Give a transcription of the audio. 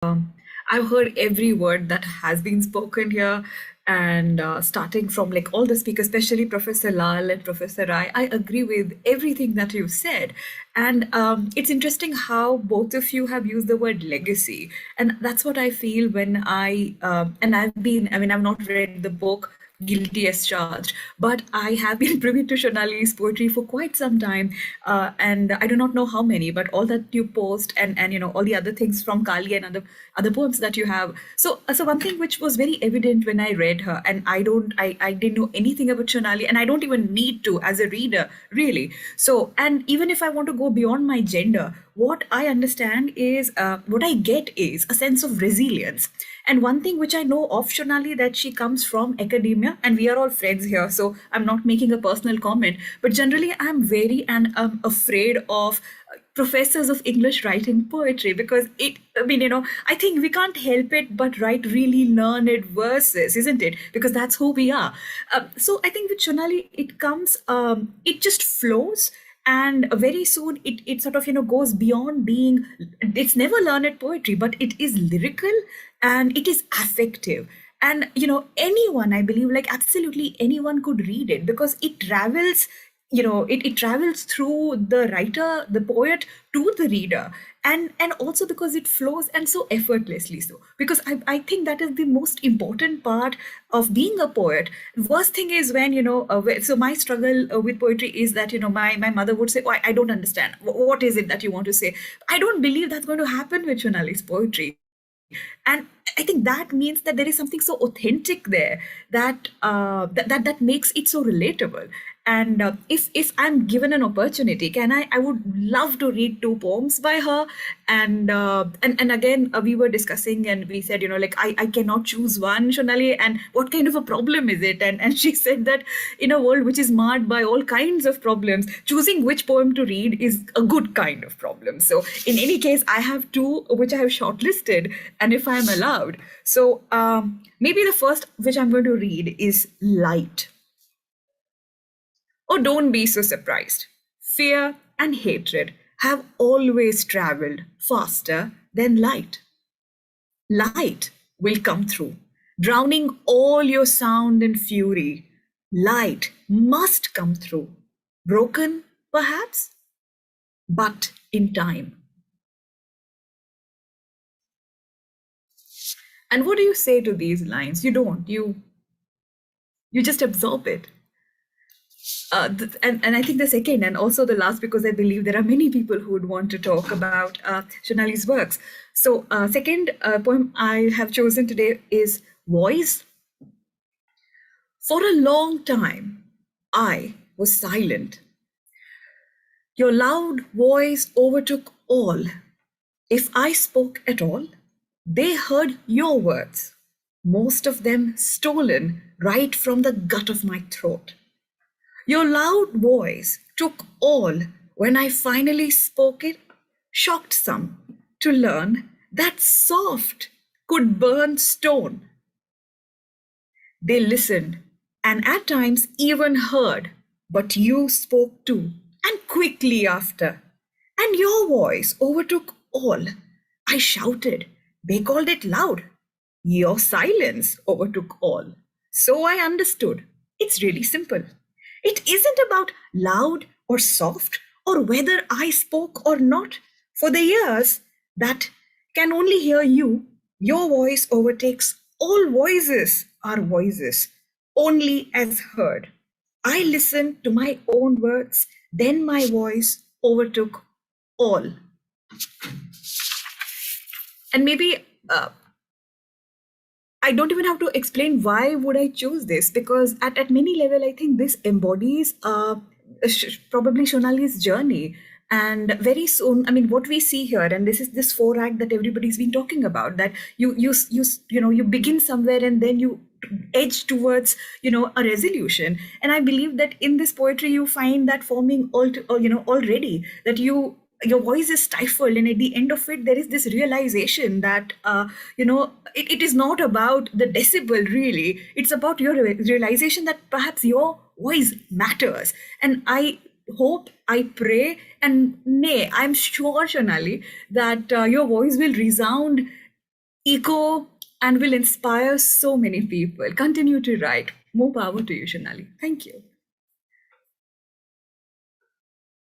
I've heard every word that has been spoken here, and starting from like all the speakers, especially Professor Lal and Professor Rai, I agree with everything that you've said. And it's interesting how both of you have used the word legacy, and that's what I feel when and I mean, I've not read the book guilty as charged. But I have been privy to Shonali's poetry for quite some time, and I do not know how many, but all that you post and all the other things from Kali and other poems that you have. So one thing which was very evident when I read her, and I didn't know anything about Shonali, and I don't even need to as a reader, really. So, and even if I want to go beyond my gender, what I understand is what I get is a sense of resilience. And one thing which I know of Shonali, that she comes from academia, and we are all friends here, so I'm not making a personal comment. But generally, I'm very and afraid of professors of English writing poetry, because I think we can't help it but write really learned verses, isn't it? Because that's who we are. So I think with Shonali, it just flows, and very soon it sort of goes beyond being, it's never learned poetry, but it is lyrical and it is affective. And anyone, I believe, like absolutely anyone could read it, because it travels, it travels through the writer, the poet, to the reader. And also because it flows, and so effortlessly so, because I think that is the most important part of being a poet. Worst thing is when so my struggle with poetry is that my mother would say, oh, I don't understand, what is it that you want to say. I don't believe that's going to happen with Shonali's poetry. And I think that means that there is something so authentic there, that makes it so relatable. And if I'm given an opportunity, can I would love to read two poems by her. And again, we were discussing and we said, like, I cannot choose one, Shonali, and what kind of a problem is it? And she said that in a world which is marred by all kinds of problems, choosing which poem to read is a good kind of problem. So in any case, I have two which I have shortlisted, and if I'm allowed. So maybe the first which I'm going to read is Light. Oh, don't be so surprised. Fear and hatred have always traveled faster than light. Light will come through, drowning all your sound and fury. Light must come through. Broken, perhaps, but in time. And what do you say to these lines? You don't. You just absorb it. And I think the second and also the last, because I believe there are many people who would want to talk about Shonali's works. So second poem I have chosen today is Voice. For a long time, I was silent. Your loud voice overtook all. If I spoke at all, they heard your words, most of them stolen right from the gut of my throat. Your loud voice took all. When I finally spoke it, shocked some to learn that soft could burn stone. They listened and at times even heard, but you spoke too, and quickly after. And your voice overtook all. I shouted. They called it loud. Your silence overtook all. So I understood. It's really simple. It isn't about loud or soft or whether I spoke or not. For the ears that can only hear you, your voice overtakes all voices, are voices, only as heard. I listened to my own words, then my voice overtook all. And maybe I don't even have to explain why would I choose this, because at many level I think this embodies probably Shonali's journey. And very soon, I mean, what we see here, and this is this four act that everybody's been talking about, that you begin somewhere and then you edge towards a resolution. And I believe that in this poetry you find that forming already, that your voice is stifled, and at the end of it there is this realization that it is not about the decibel, really. It's about your realization that perhaps your voice matters. And I hope, I pray, and nay, I'm sure, Shonali, that your voice will resound echo, and will inspire so many people. Continue to write. More power to you, Shanali. Thank you.